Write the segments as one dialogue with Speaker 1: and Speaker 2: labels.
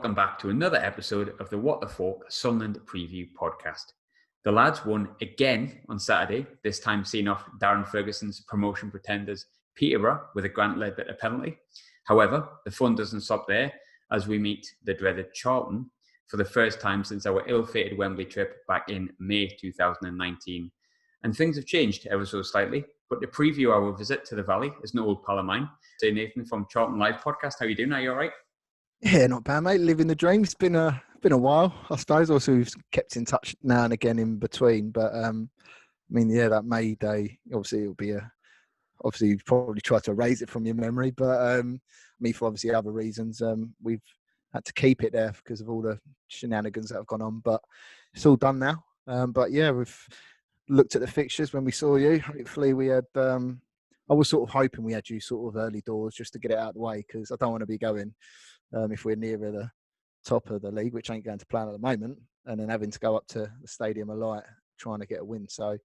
Speaker 1: welcome back to another episode of the What the Falk Sunderland Preview Podcast. The lads won again on Saturday, this time seeing off Darren Ferguson's promotion pretenders Peterborough with a Grant Ledbetter penalty. However, the fun doesn't stop there as we meet the dreaded Charlton for the first time since our ill-fated Wembley trip back in May 2019. And things have changed ever so slightly, but to preview our visit to the Valley is an old pal of mine. So Nathan from Charlton Live Podcast, how you doing? Are you all right?
Speaker 2: Yeah, not bad, mate. Living the dream. It's been a while, I suppose. Also, we've kept in touch now and again in between. But that May Day, obviously, it'll be obviously, you've probably tried to erase it from your memory. But for obviously other reasons, we've had to keep it there because of all the shenanigans that have gone on. But it's all done now. We've looked at the fixtures when we saw you. Hopefully, we had. I was sort of hoping we had you sort of early doors just to get it out of the way because I don't want to be going. If we're nearer the top of the league, which ain't going to plan at the moment, and then having to go up to the Stadium of Light trying to get a win. So,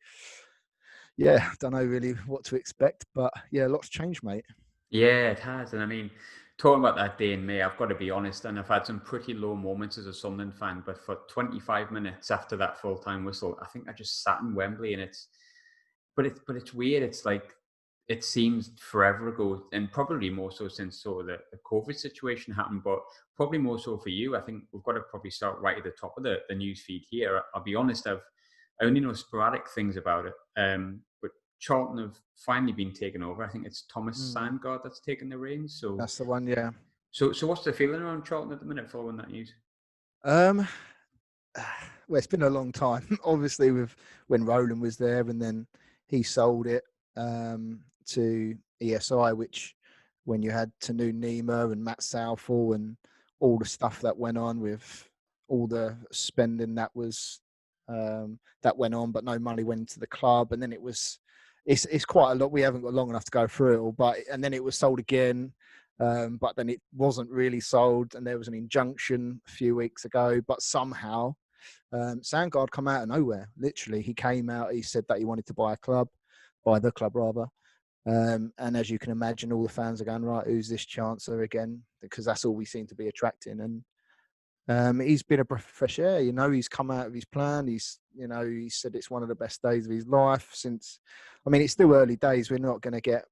Speaker 2: yeah, don't know really what to expect, but yeah, lots changed, mate.
Speaker 1: Yeah, it has. And I mean, talking about that day in May, I've got to be honest, and I've had some pretty low moments as a Sunderland fan, but for 25 minutes after that full-time whistle, I think I just sat in Wembley and it's weird. It's like, it seems forever ago, and probably more so since sort of the COVID situation happened, but probably more so for you. I think we've got to probably start right at the top of the news feed here. I'll be honest, I only know sporadic things about it, but Charlton have finally been taken over. I think it's Thomas Sandgaard that's taken the reins. So
Speaker 2: that's the one, yeah.
Speaker 1: So what's the feeling around Charlton at the minute following that news?
Speaker 2: Well, it's been a long time. Obviously, when Roland was there, and then he sold it to ESI, which when you had Tanu Nima and Matt Southall and all the stuff that went on with all the spending that went on, but no money went to the club, and then it's quite a lot. We haven't got long enough to go through it all, and then it was sold again, but then it wasn't really sold, and there was an injunction a few weeks ago, but somehow Sandgaard come out of nowhere. Literally, he came out, he said that he wanted to buy the club rather. And as you can imagine, all the fans are going, right, who's this Chancellor again? Because that's all we seem to be attracting. And he's been a breath of fresh air. You know, he's come out of his plan. He said it's one of the best days of his life since. I mean, it's still early days. We're not going to get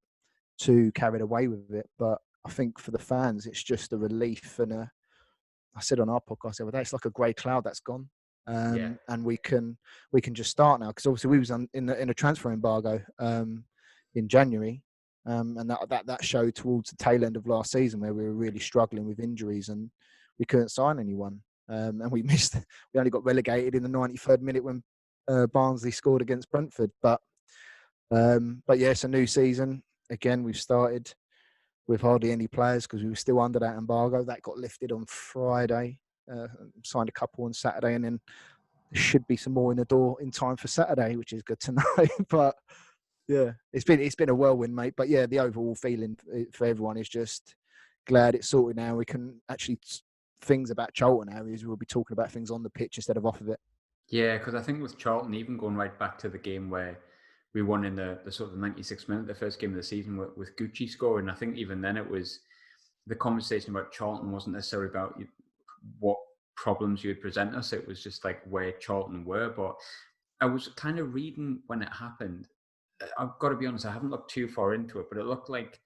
Speaker 2: too carried away with it. But I think for the fans, it's just a relief. And I said on our podcast the other day, it's like a grey cloud that's gone. And we can just start now, because obviously we was in a transfer embargo in January, and that showed towards the tail end of last season where we were really struggling with injuries and we couldn't sign anyone, and we only got relegated in the 93rd minute when Barnsley scored against Brentford. But yeah, it's a new season again. We've started with hardly any players because we were still under that embargo. That got lifted on Friday. Signed a couple on Saturday, and then there should be some more in the door in time for Saturday, which is good to know. But yeah, it's been a whirlwind, mate. But yeah, the overall feeling for everyone is just glad it's sorted now. We can actually things about Charlton areas. We'll be talking about things on the pitch instead of off of it.
Speaker 1: Yeah, because I think with Charlton, even going right back to the game where we won in the sort of 96th minute, the first game of the season with Gucci scoring, I think even then it was the conversation about Charlton wasn't necessarily about what problems you would present us. It was just like where Charlton were. But I was kind of reading when it happened. I've got to be honest, I haven't looked too far into it, but it looked like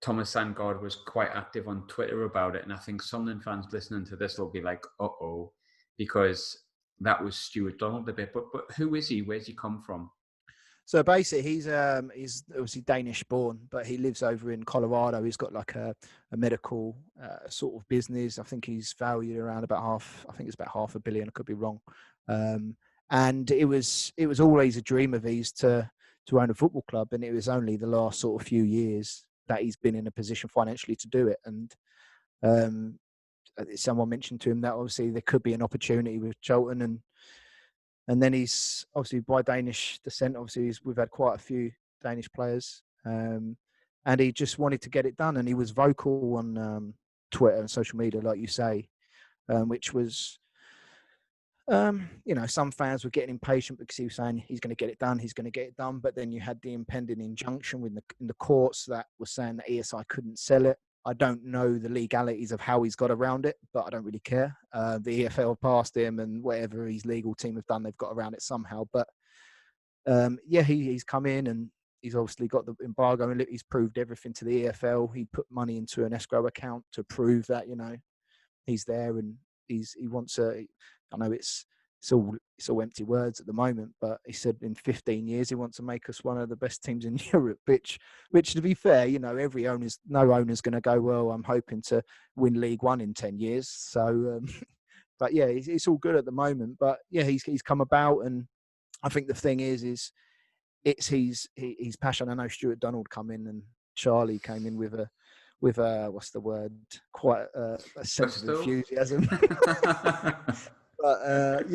Speaker 1: Thomas Sandgaard was quite active on Twitter about it. And I think Sunderland fans listening to this will be like, uh-oh, because that was Stuart Donald a bit. But who is he? Where's he come from?
Speaker 2: So basically, he's obviously Danish born, but he lives over in Colorado. He's got like a medical sort of business. I think he's valued around about it's about $500 million. I could be wrong. And it was always a dream of his to own a football club, and it was only the last sort of few years that he's been in a position financially to do it. And someone mentioned to him that obviously there could be an opportunity with Charlton, and then he's obviously by Danish descent. Obviously, we've had quite a few Danish players, and he just wanted to get it done. And he was vocal on Twitter and social media, like you say, which was, some fans were getting impatient because he was saying he's going to get it done. But then you had the impending injunction in the courts that was saying that ESI couldn't sell it. I don't know the legalities of how he's got around it, but I don't really care. The EFL have passed him, and whatever his legal team have done, they've got around it somehow. But he's come in and he's obviously got the embargo, and he's proved everything to the EFL. He put money into an escrow account to prove that, he's there, and he wants a. I know it's all empty words at the moment, but he said in 15 years he wants to make us one of the best teams in Europe. Which to be fair, no owner's going to go, well, I'm hoping to win League One in 10 years. So, but yeah, it's all good at the moment. But yeah, he's come about, and I think the thing is it's his passion. I know Stuart Donald come in, and Charlie came in with a what's the word? Quite a sense of enthusiasm. But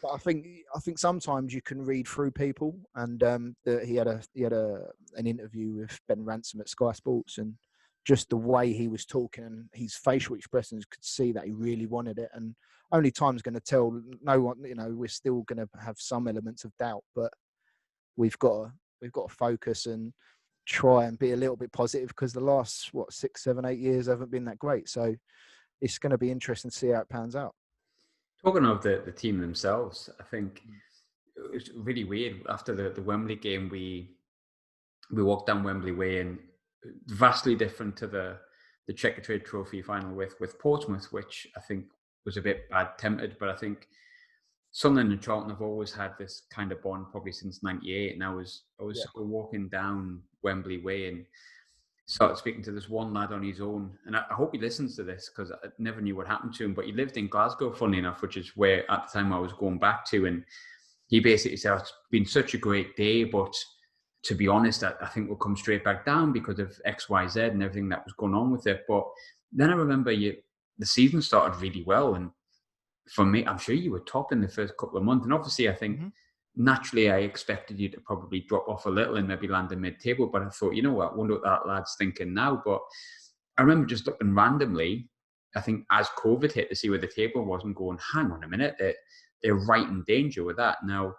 Speaker 2: but I think sometimes you can read through people, and he had an interview with Ben Ransom at Sky Sports, and just the way he was talking and his facial expressions, could see that he really wanted it. And only time's going to tell. No one, we're still going to have some elements of doubt, but we've got to focus and try and be a little bit positive, because the last 6, 7, 8 years haven't been that great. So it's going to be interesting to see how it pans out.
Speaker 1: Talking of the team themselves, I think it was really weird. After the Wembley game, we walked down Wembley Way, and vastly different to the Checkatrade Trophy final with Portsmouth, which I think was a bit bad-tempered. But I think Sunderland and Charlton have always had this kind of bond, probably since '98. And I was sort of walking down Wembley Way and started speaking to this one lad on his own. And I hope he listens to this, because I never knew what happened to him. But he lived in Glasgow, funnily enough, which is where at the time I was going back to. And he basically said, it's been such a great day, but to be honest, I think we'll come straight back down because of X, Y, Z and everything that was going on with it. But then I remember the season started really well. And for me, I'm sure you were top in the first couple of months. And obviously, I think naturally I expected you to probably drop off a little and maybe land in mid-table. But I thought, I wonder what that lad's thinking now. But I remember just looking randomly, I think as COVID hit, to see where the table was, and going, hang on a minute, they're right in danger with that. Now,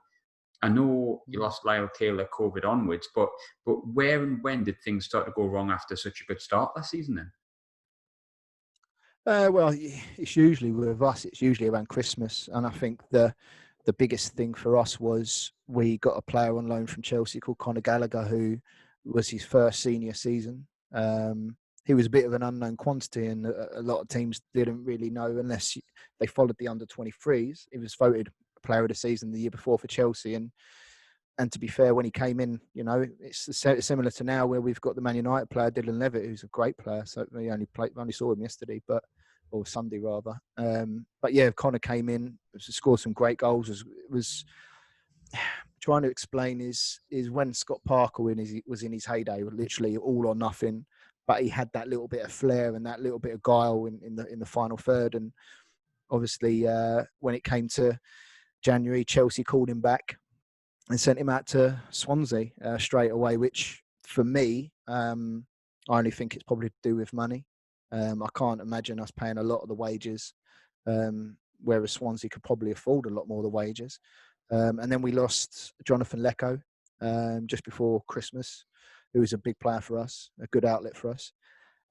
Speaker 1: I know you lost Lyle Taylor COVID onwards, but where and when did things start to go wrong after such a good start last season then?
Speaker 2: Well, it's usually with us, it's usually around Christmas. And I think the biggest thing for us was we got a player on loan from Chelsea called Conor Gallagher, who was his first senior season. He was a bit of an unknown quantity, and a lot of teams didn't really know unless they followed the under-23s. He was voted player of the season the year before for Chelsea. And to be fair, when he came in, it's similar to now, where we've got the Man United player, Dylan Levitt, who's a great player. So we only saw him yesterday, or Sunday rather. But yeah, Connor came in, scored some great goals. Was trying to explain is when Scott Parker was in his heyday, literally all or nothing. But he had that little bit of flair and that little bit of guile in the final third. And obviously, when it came to January, Chelsea called him back and sent him out to Swansea straight away, which for me, I only think it's probably to do with money. I can't imagine us paying a lot of the wages, whereas Swansea could probably afford a lot more of the wages. And then we lost Jonathan Lecco just before Christmas, who was a big player for us, a good outlet for us.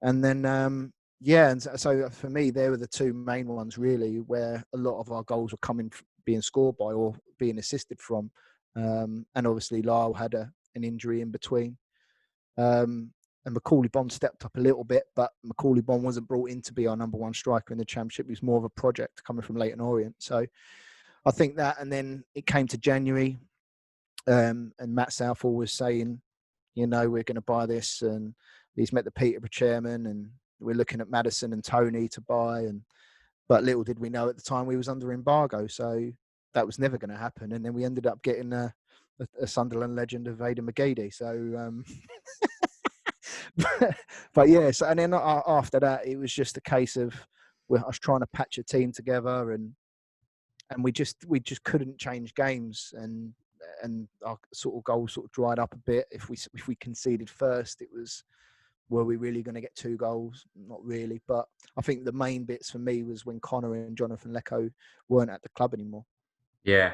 Speaker 2: And then, and so for me, they were the two main ones really, where a lot of our goals were being scored by or being assisted from. And obviously Lyle had an injury in between. And Macaulay Bond stepped up a little bit, but Macaulay Bond wasn't brought in to be our number one striker in the Championship. He was more of a project coming from Leyton Orient. So I think that, and then it came to January, and Matt Southall was saying, we're going to buy this, and he's met the Peterborough chairman, and we're looking at Madison and Tony to buy, but little did we know at the time we was under embargo, so that was never going to happen. And then we ended up getting a Sunderland legend of Aiden McGeady. So, but yeah. So, and then after that, it was just a case of I was trying to patch a team together, and we just couldn't change games, and our sort of goals sort of dried up a bit. If we conceded first, it was, were we really going to get 2 goals? Not really. But I think the main bits for me was when Connor and Jonathan Lecco weren't at the club anymore.
Speaker 1: Yeah.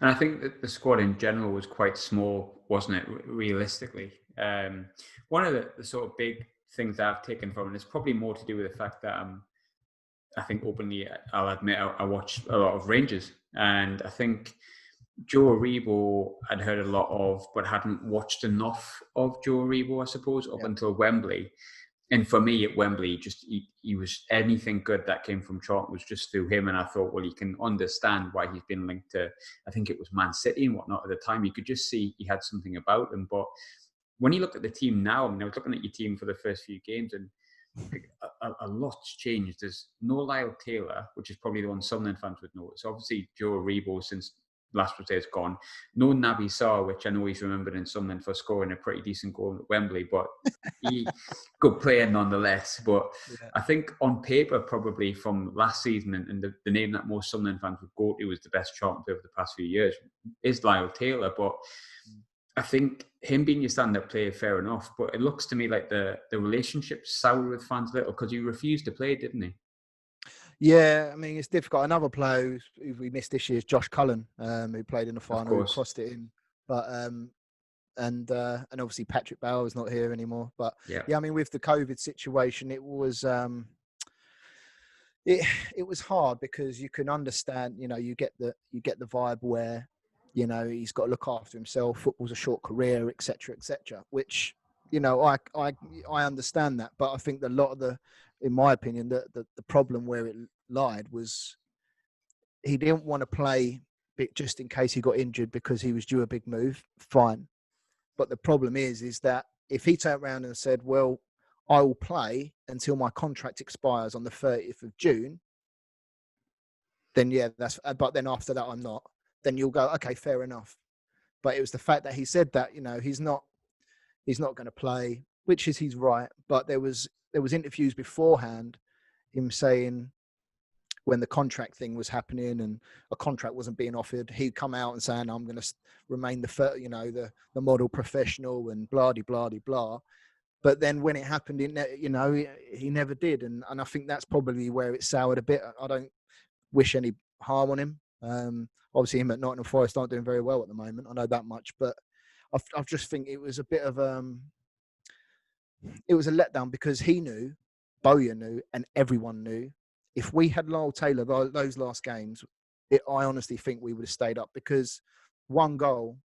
Speaker 1: And I think that the squad in general was quite small, wasn't it, realistically? One of the sort of big things that I've taken from it. It's probably more to do with the fact that I think openly, I'll admit, I watched a lot of Rangers, and I think Joe Aribo I'd heard a lot of, but hadn't watched enough of Joe Aribo, I suppose, up until Wembley. And for me at Wembley, just he was anything good that came from Charlton was just through him. And I thought, well, you can understand why he's been linked to, I think it was Man City and whatnot at the time. You could just see he had something about him. But when you look at the team now, I mean, I was looking at your team for the first few games, and a lot's changed. There's no Lyle Taylor, which is probably the one Sunderland fans would notice. Obviously, Joe Aribo, since last was has gone. No Naby Sarr, which I know he's remembered in Sunderland for scoring a pretty decent goal at Wembley, but he good player nonetheless. But I think on paper, probably from last season, and the name that most Sunderland fans would go to as the best Charlton player of the past few years is Lyle Taylor. But I think him being your stand-up player, fair enough. But it looks to me like the relationship soured with fans a little because he refused to play, didn't he?
Speaker 2: Yeah, I mean, it's difficult. Another player who we missed this year is Josh Cullen, who played in the final, who crossed it in. But and obviously Patrick Bauer's not here anymore. But yeah, I mean, with the COVID situation, it was it was hard because you can understand, you know, you get the vibe where, you know, he's got to look after himself. Football's a short career, etc., which, you know, I understand that. But I think a lot of in my opinion, the problem where it lied was he didn't want to play just in case he got injured because he was due a big move. Fine. But the problem is that if he turned around and said, well, I will play until my contract expires on the 30th of June, then but then after that, I'm not. Then you'll go, okay, fair enough. But it was the fact that he said that, you know, he's not going to play, which is he's right. But there was interviews beforehand, him saying when the contract thing was happening and a contract wasn't being offered, he'd come out and saying, I'm going to remain the model professional and blah, blah, blah, blah. But then when it happened, he never did. And I think that's probably where it soured a bit. I don't wish any harm on him. Obviously, him at Nottingham Forest aren't doing very well at the moment. I know that much. But I just think it was a bit of it was a letdown because he knew, Bowyer knew, and everyone knew. If we had Lyle Taylor those last games, I honestly think we would have stayed up because one goal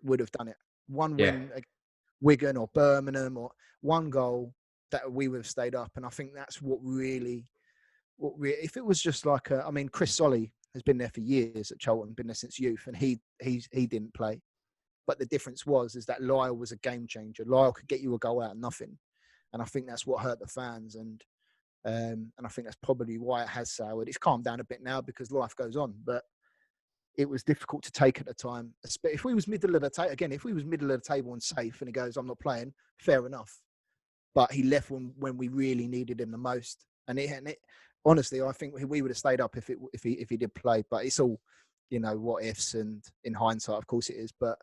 Speaker 2: would have done it. One win, Wigan or Birmingham, or one goal that we would have stayed up. And I think that's what really if it was just like Chris Solly has been there for years at Charlton, been there since youth, and he didn't play. But the difference is that Lyle was a game changer. Lyle could get you a goal out of nothing. And I think that's what hurt the fans. And I think that's probably why it has soured. It's calmed down a bit now because life goes on. But it was difficult to take at the time. If we was middle of the table, again, if we was middle of the table and safe and he goes, I'm not playing, fair enough. But he left when we really needed him the most. And honestly, I think we would have stayed up if he did play. But it's all, you know, what ifs, and in hindsight, of course it is. But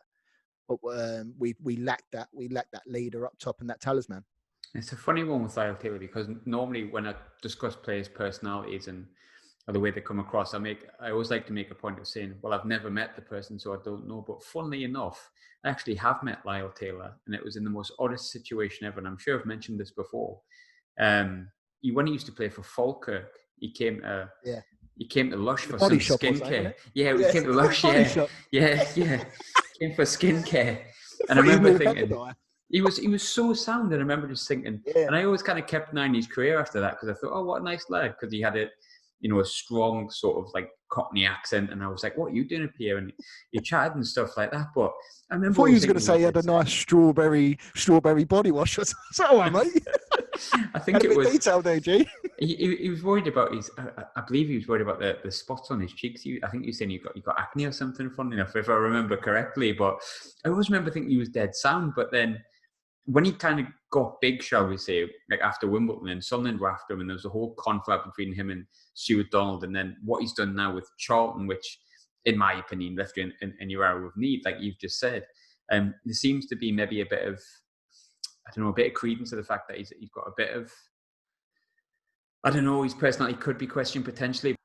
Speaker 2: we lacked that. We lacked that leader up top and that talisman.
Speaker 1: It's a funny one with Lyle Taylor because normally when I discuss players' personalities and the way they come across, I always like to make a point of saying, well, I've never met the person, so I don't know. But funnily enough, I actually have met Lyle Taylor, and it was in the most oddest situation ever. And I'm sure I've mentioned this before. When he used to play for Falkirk, he came to Lush for some skincare. He came to Lush. Yeah. Came for skincare, and I remember thinking. He was so sound, and I remember just thinking, and I always kind of kept an eye on his career after that because I thought, oh, what a nice lad, because he had a strong sort of like Cockney accent, and I was like, what are you doing up here? And he chatted and stuff like that. But I remember,
Speaker 2: I thought he was going to say he had a nice strawberry body wash or something, mate.
Speaker 1: I think it was
Speaker 2: detailed there, G.
Speaker 1: He was worried about I believe he was worried about the spots on his cheeks. I think he was saying you got acne or something. Funny enough, if I remember correctly. But I always remember thinking he was dead sound, but then. When he kind of got big, shall we say, like after Wimbledon, and Sunderland were after him, and there was a whole conflict between him and Stuart Donald, and then what he's done now with Charlton, which, in my opinion, left you in your hour of need, like you've just said. There seems to be maybe a bit of credence to the fact that he's got a bit of, his personality could be questioned potentially.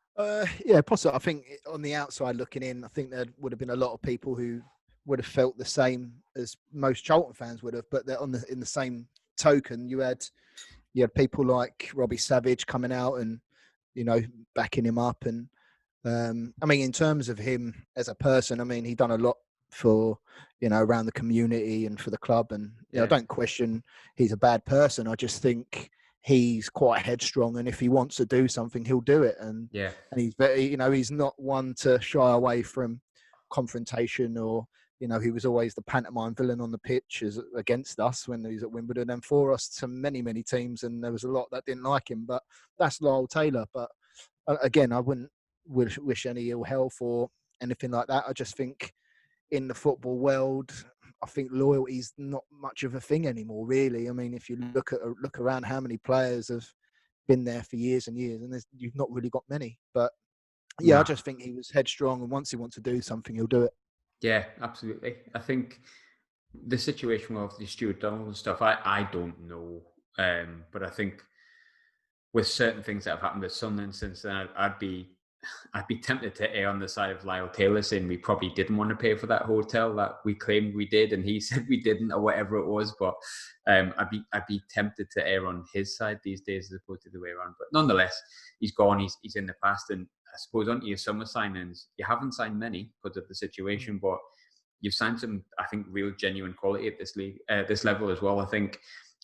Speaker 2: Yeah, possibly. I think on the outside looking in, I think there would have been a lot of people who would have felt the same as most Charlton fans would have, but they're in the same token, you had people like Robbie Savage coming out and backing him up. And I mean, in terms of him as a person, I mean, he done a lot for around the community and for the club. And I don't question he's a bad person. I just think he's quite headstrong, and if he wants to do something, he'll do it. And he's very, he's not one to shy away from confrontation, or he was always the pantomime villain on the pitch against us when he was at Wimbledon, and for us to many teams, and there was a lot that didn't like him. But that's Lyle Taylor. But again, I wouldn't wish any ill health or anything like that. I just think in the football world, I think loyalty's not much of a thing anymore, really. I mean, if you look around how many players have been there for years and years, and you've not really got many. But I just think he was headstrong, and once he wants to do something, he'll do it.
Speaker 1: Yeah, absolutely. I think the situation with the Stuart Donald and stuff, I don't know. But I think with certain things that have happened with Sunderland since then, I'd be tempted to err on the side of Lyle Taylor, saying we probably didn't want to pay for that hotel that we claimed we did, and he said we didn't, or whatever it was. But I'd be tempted to err on his side these days as opposed to the way around. But nonetheless, he's gone. He's in the past, and I suppose onto your summer signings, you haven't signed many because of the situation, but you've signed some, I think, real genuine quality at this league, this level as well. I think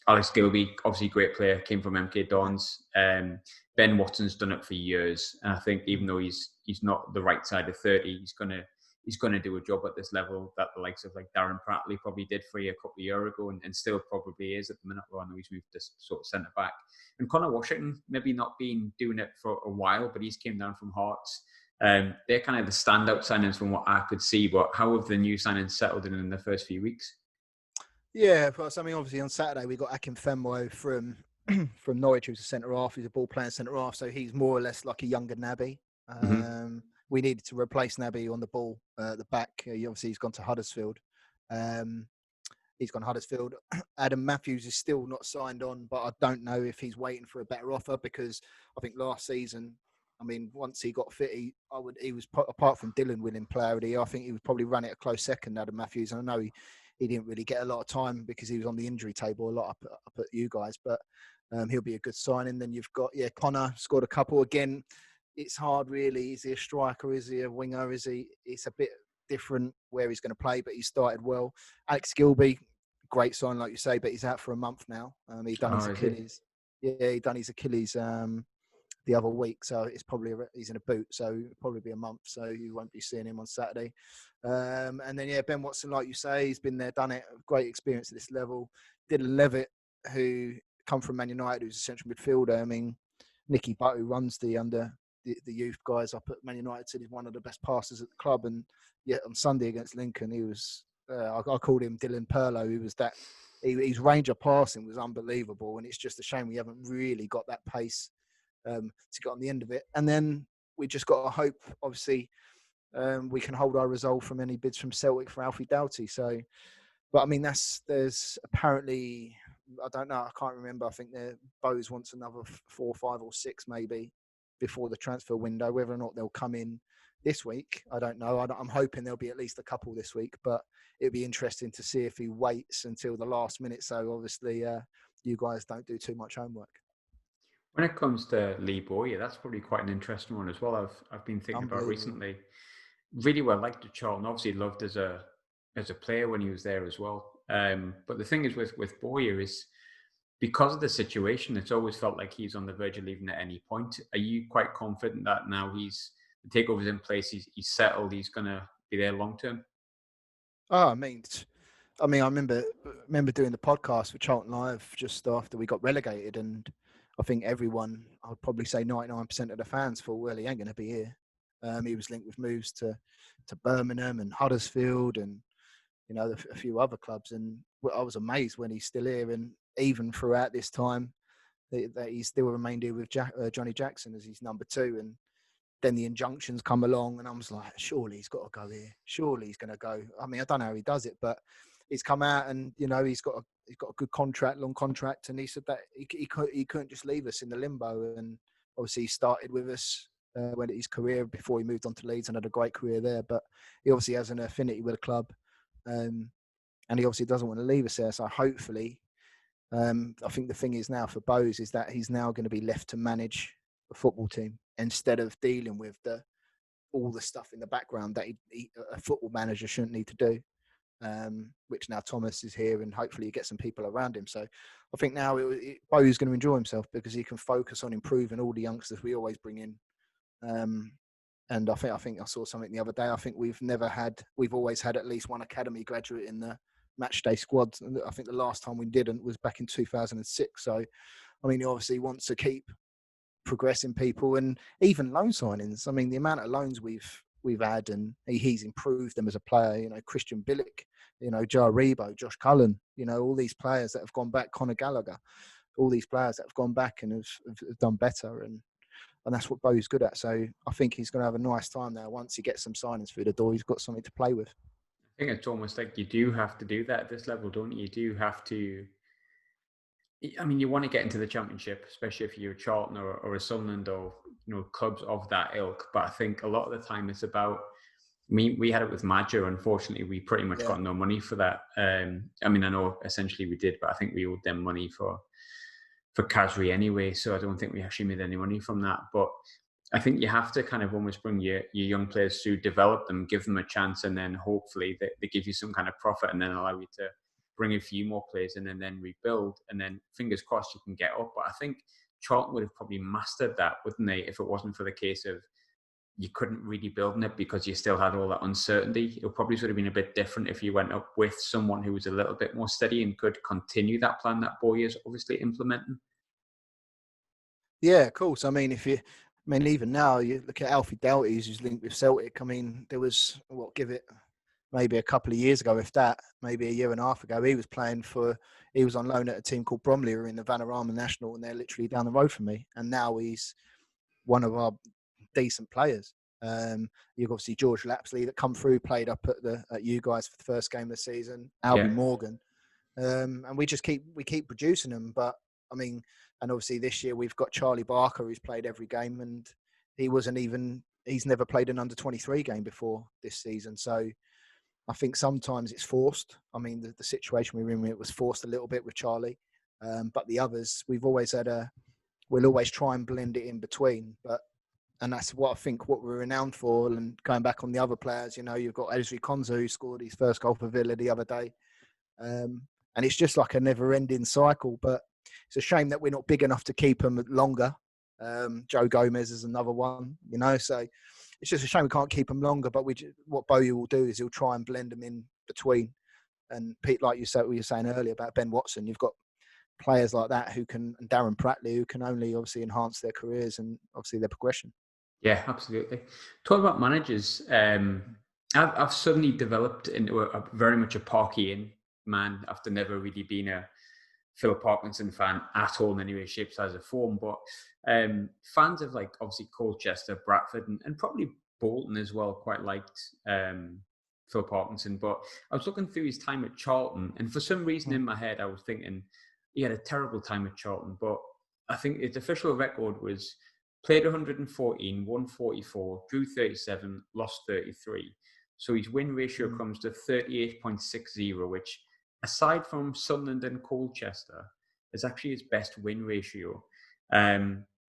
Speaker 1: Alex Gilbey, obviously great player, came from MK Dons. Ben Watson's done it for years, and I think even though he's not the right side of 30, he's gonna do a job at this level that the likes of like Darren Prattley probably did for you a couple of years ago, and still probably is at the minute. Well, I know he's moved to sort of centre back, and Connor Washington maybe not been doing it for a while, but he's came down from Hearts. They're kind of the standout signings from what I could see. But how have the new signings settled in the first few weeks?
Speaker 2: Yeah, plus, I mean, obviously on Saturday we got Akin Fenmo from Norwich, who's a centre half. He's a ball playing centre half, so he's more or less like a younger Naby. We needed to replace Naby on the ball at the back. Obviously, he's gone to Huddersfield. He's gone to Huddersfield. Adam Matthews is still not signed on, but I don't know if he's waiting for a better offer, because I think last season, I mean, once he got fit, he was, apart from Dylan winning player of the year, I think he would probably run it a close second, Adam Matthews. And I know he didn't really get a lot of time because he was on the injury table a lot up at you guys, but he'll be a good signing. Then you've got, Connor scored a couple. Again, it's hard really. Is he a striker? Is he a winger? It's a bit different where he's going to play, but he started well. Alex Gilbey, great sign, like you say, but he's out for a month now. He done his Achilles. He done his Achilles the other week, so it's probably he's in a boot, so it'll probably be a month, so you won't be seeing him on Saturday. And then Ben Watson, like you say, he's been there, done it, great experience at this level. Dylan Levitt, who come from Man United, who's a central midfielder. I mean, Nicky Butt, who runs the youth guys up at Man United, said he's one of the best passers at the club. And on Sunday against Lincoln, he was I called him Dylan Perlo. He was that his range of passing was unbelievable, and it's just a shame we haven't really got that pace to get on the end of it. And then we just got to hope, obviously, we can hold our resolve from any bids from Celtic for Alfie Doughty. So, but I mean, there's apparently, I don't know, I can't remember. I think Bowes wants another 4, 5 or 6 maybe before the transfer window. Whether or not they'll come in this week, I don't know. I'm hoping there'll be at least a couple this week, but it'd be interesting to see if he waits until the last minute. So obviously, you guys don't do too much homework.
Speaker 1: When it comes to Lee Bowyer, that's probably quite an interesting one as well. I've been thinking about recently. Really well liked at Charlton. Obviously loved as a player when he was there as well. But the thing is with Bowyer is, because of the situation, it's always felt like he's on the verge of leaving at any point. Are you quite confident that now the takeover's in place, he's settled, he's going to be there long term?
Speaker 2: Oh, I mean, I remember doing the podcast with Charlton Live just after we got relegated, and I think everyone, I would probably say 99% of the fans thought, well, he ain't going to be here. He was linked with moves to Birmingham and Huddersfield and, a few other clubs. And I was amazed when he's still here. And even throughout this time, that he still remained here with Johnny Jackson as his number 2. And then the injunctions come along, and I was like, surely he's got to go here. Surely he's going to go. I mean, I don't know how he does it, but he's come out and, he's got a good contract, long contract. And he said that he couldn't just leave us in the limbo. And obviously he started with us when his career before he moved on to Leeds and had a great career there. But he obviously has an affinity with the club. And he obviously doesn't want to leave us there. So hopefully I think the thing is now for Bowes is that he's now going to be left to manage a football team instead of dealing with all the stuff in the background that a football manager shouldn't need to do. Which now Thomas is here, and hopefully he gets some people around him. So I think now Bowes is going to enjoy himself because he can focus on improving all the youngsters we always bring in. And I think I saw something the other day. I think we've always had at least one academy graduate in the match day squad. I think the last time we didn't was back in 2006. So, I mean, he obviously wants to keep progressing people, and even loan signings. I mean, the amount of loans we've had, and he's improved them as a player. You know, Christian Billick, you know, Joe Rebo, Josh Cullen, you know, all these players that have gone back, Conor Gallagher, all these players that have gone back and have done better, and that's what Bo's good at. So I think he's going to have a nice time there. Once he gets some signings through the door, he's got something to play with.
Speaker 1: I think it's almost like you do have to do that at this level, don't you? You do have to. I mean, you want to get into the Championship, especially if you're a Charlton or a Sunderland or, you know, clubs of that ilk. But I think a lot of the time it's about. We had it with Madger. Unfortunately, we pretty much got no money for that. I mean, I know essentially we did, but I think we owed them money for Kasri anyway. So I don't think we actually made any money from that. But I think you have to kind of almost bring your young players through, develop them, give them a chance, and then hopefully they give you some kind of profit and then allow you to bring a few more players in and then rebuild. And then fingers crossed you can get up. But I think Charlton would have probably mastered that, wouldn't they, if it wasn't for the case of you couldn't really build on it because you still had all that uncertainty. It probably would have been a bit different if you went up with someone who was a little bit more steady and could continue that plan that Bowyer is obviously implementing.
Speaker 2: Yeah, of course. I mean, even now you look at Alfie Doughty's who's linked with Celtic. I mean, there was maybe a couple of years ago, if that, maybe a year and a half ago, he was on loan at a team called Bromley, who are in the Vanarama National, and they're literally down the road from me. And now he's one of our decent players. You've obviously George Lapsley that come through, played up at you guys for the first game of the season, Albie Morgan. And we keep producing them. But I mean, and obviously this year we've got Charlie Barker, who's played every game, and he's never played an under-23 game before this season. So I think sometimes it's forced. I mean, the situation we were in, it was forced a little bit with Charlie. But the others, we'll always try and blend it in between. And that's what I think what we're renowned for. And going back on the other players, you know, you've got Ezri Konza, who scored his first goal for Villa the other day. And it's just like a never-ending cycle. But it's a shame that we're not big enough to keep them longer. Joe Gomez is another one, you know. So it's just a shame we can't keep them longer. But what Bowyer will do is he'll try and blend them in between. And Pete, like you said, what you were saying earlier about Ben Watson, you've got players like that and Darren Pratley, who can only obviously enhance their careers and obviously their progression.
Speaker 1: Yeah, absolutely. Talk about managers. I've suddenly developed into a very much a Parkian man after never really being a Phil Parkinson fan at all in any way, shape, size, or form. But fans of, like, obviously Colchester, Bradford, and probably Bolton as well quite liked Phil Parkinson. But I was looking through his time at Charlton, and for some reason in my head I was thinking he had a terrible time at Charlton. But I think his official record was played 114, won 44, drew 37, lost 33. So his win ratio comes to 38.60, which, aside from Sunderland and Colchester, is actually his best win ratio.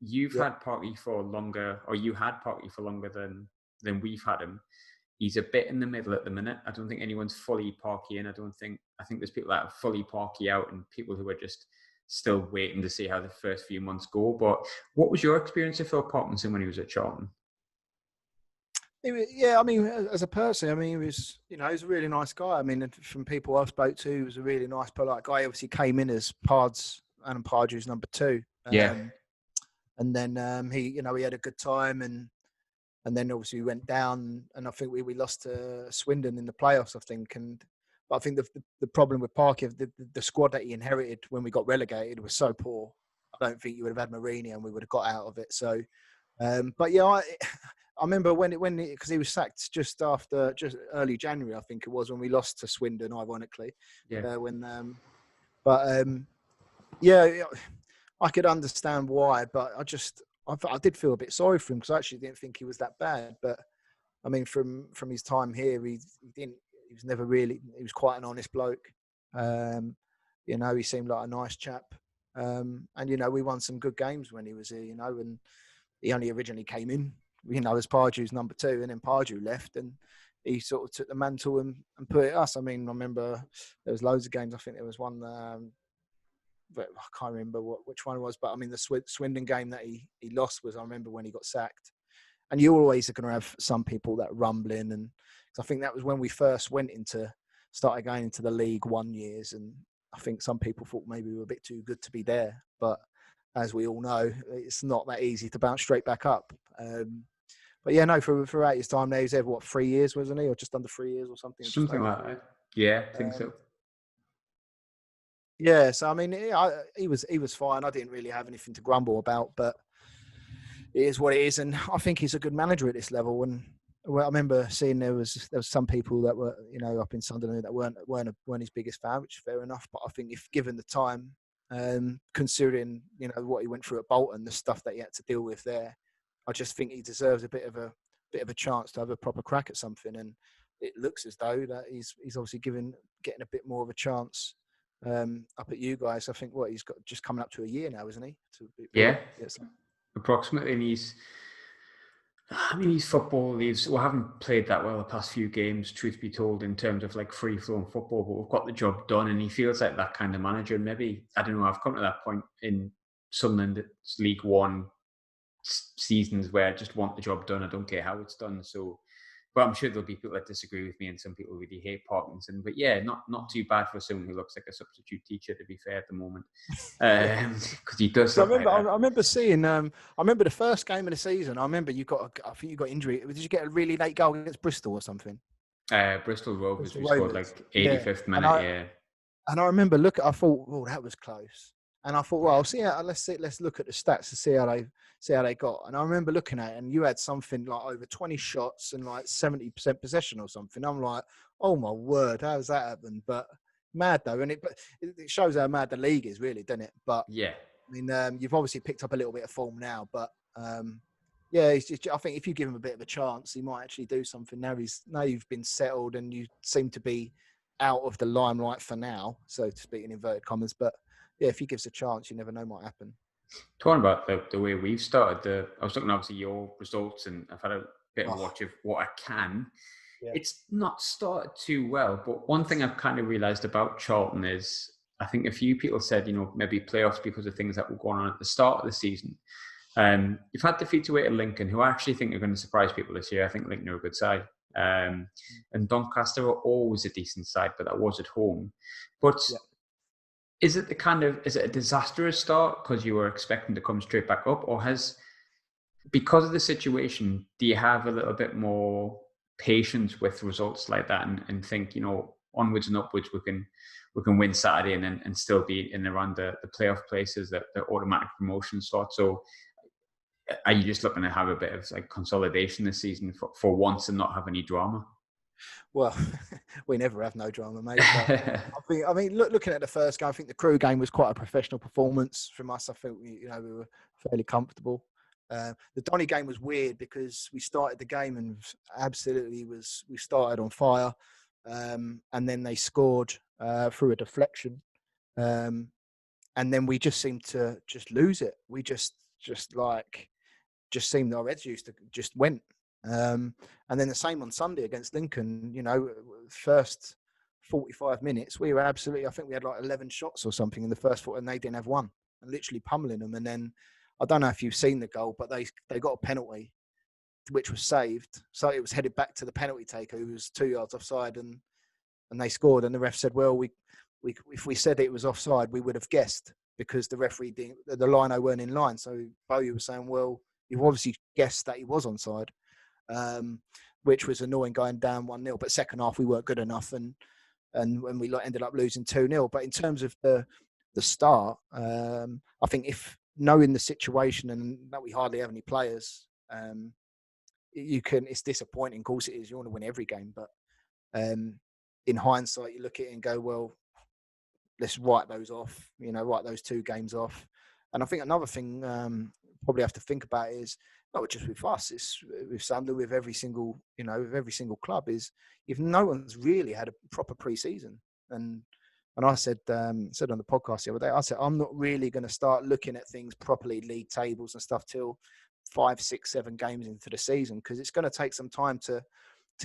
Speaker 1: You've had Parky for longer, or you had Parky for longer than we've had him. He's a bit in the middle at the minute. I don't think anyone's fully Parky in. I think there's people that are fully Parky out and people who are just still waiting to see how the first few months go. But what was your experience of Phil Parkinson when he was at Charlton?
Speaker 2: Yeah, I mean, as a person, I mean, he was a really nice guy. I mean, from people I've spoke to, he was a really nice, polite guy. He obviously came in as Adam Pardew's number 2. And then he had a good time, and then obviously we went down, and I think we lost to Swindon in the playoffs, I think. But I think the problem with Parky, the squad that he inherited when we got relegated was so poor. I don't think you would have had Mourinho and we would have got out of it. So, but yeah, I remember because he was sacked just early January, I think it was, when we lost to Swindon, ironically.
Speaker 1: Yeah.
Speaker 2: I could understand why, but I did feel a bit sorry for him because I actually didn't think he was that bad. But I mean, from his time here, he was quite an honest bloke. You know, he seemed like a nice chap. And, you know, we won some good games when he was here, you know, and he only originally came in, you know, as Pardew's number 2, and then Pardew left and he sort of took the mantle and put it us. I mean, I remember there was loads of games. I think there was one, but I can't remember which one it was, but I mean, the Swindon game that he lost was, I remember when he got sacked. And you always are going to have some people that are rumbling. And I think that was when we first started going into the League 1 years. And I think some people thought maybe we were a bit too good to be there. But as we all know, it's not that easy to bounce straight back up. But yeah, no, throughout his time there, he was there, 3 years, wasn't he? Or just under 3 years or something?
Speaker 1: Something like that. Yeah, I think so.
Speaker 2: Yeah, so I mean, he was fine. I didn't really have anything to grumble about, but it is what it is, and I think he's a good manager at this level. And I remember seeing there was some people that were, you know, up in Sunderland that weren't his biggest fan, which is fair enough. But I think if given the time, considering, you know, what he went through at Bolton, the stuff that he had to deal with there, I just think he deserves a bit of a chance to have a proper crack at something. And it looks as though that he's obviously getting a bit more of a chance up at you guys. I think he's got just coming up to a year now, isn't he?
Speaker 1: Yeah. Approximately. And his football leaves. We haven't played that well the past few games, truth be told, in terms of like free-flowing football, but we've got the job done, and he feels like that kind of manager. And maybe, I don't know, I've come to that point in Sunderland League 1 seasons where I just want the job done. I don't care how it's done. So, but I'm sure there'll be people that disagree with me, and some people really hate Parkinson. But yeah, not too bad for someone who looks like a substitute teacher, to be fair, at the moment, because he does.
Speaker 2: I remember seeing. I remember the first game of the season. I remember I think you got injury. Did you get a really late goal against Bristol or something?
Speaker 1: Bristol Rovers. We scored like 85th minute.
Speaker 2: And I remember I thought, oh, that was close. And I thought, well, let's look at the stats to see how they got. And I remember looking at it, and you had something like over 20 shots and like 70% possession or something. I'm like, oh my word, how does that happen? But mad though, and it shows how mad the league is, really, doesn't it? But
Speaker 1: yeah,
Speaker 2: I mean, you've obviously picked up a little bit of form now, but yeah, I think if you give him a bit of a chance, he might actually do something. Now you've been settled, and you seem to be out of the limelight for now, so to speak, in inverted commas. But yeah, if he gives a chance, you never know what happen.
Speaker 1: Talking about the way we've started, I was looking obviously your results, and I've had a bit of a watch of what I can. Yeah. It's not started too well, but one thing I've kind of realised about Charlton is, I think a few people said, you know, maybe playoffs because of things that were going on at the start of the season. You've had defeats away to Lincoln, who I actually think are going to surprise people this year. I think Lincoln are a good side. And Doncaster are always a decent side, but that was at home. But is it a disastrous start because you were expecting to come straight back up, or because of the situation, do you have a little bit more patience with results like that and think, you know, onwards and upwards, we can win Saturday and still be in around the playoff places, the automatic promotion slot? So are you just looking to have a bit of like consolidation this season for once and not have any drama?
Speaker 2: Well, we never have no drama, mate. But I mean, looking at the first game, I think the Crew game was quite a professional performance from us. I think we were fairly comfortable. The Donny game was weird because we started the game and we started on fire, and then they scored through a deflection, and then we just seemed to just lose it. We just seemed our heads just went. And then the same on Sunday against Lincoln. You know, first 45 minutes, we were absolutely. I think we had like 11 shots or something in the first 40, and they didn't have one, and literally pummeling them. And then I don't know if you've seen the goal, but they got a penalty, which was saved. So it was headed back to the penalty taker, who was 2 yards offside, and they scored. And the ref said, "Well, if we said it was offside, we would have guessed because the referee didn't, the lino weren't in line." So Bowyer was saying, "Well, you've obviously guessed that he was onside." Which was annoying going down 1-0. But second half we weren't good enough, and when we ended up losing 2-0. But in terms of the start, I think if knowing the situation and that we hardly have any players, it's disappointing. Of course it is. You want to win every game, but in hindsight, you look at it and go, well, let's write those off. Write those 2 games off. And I think another thing probably have to think about is not just with us, it's with Sunderland, with every single club, is if no one's really had a proper pre-season. And And I said on the podcast the other day, I said, I'm not really going to start looking at things properly, league tables and stuff, till 5, 6, 7 games into the season, because it's going to take some time to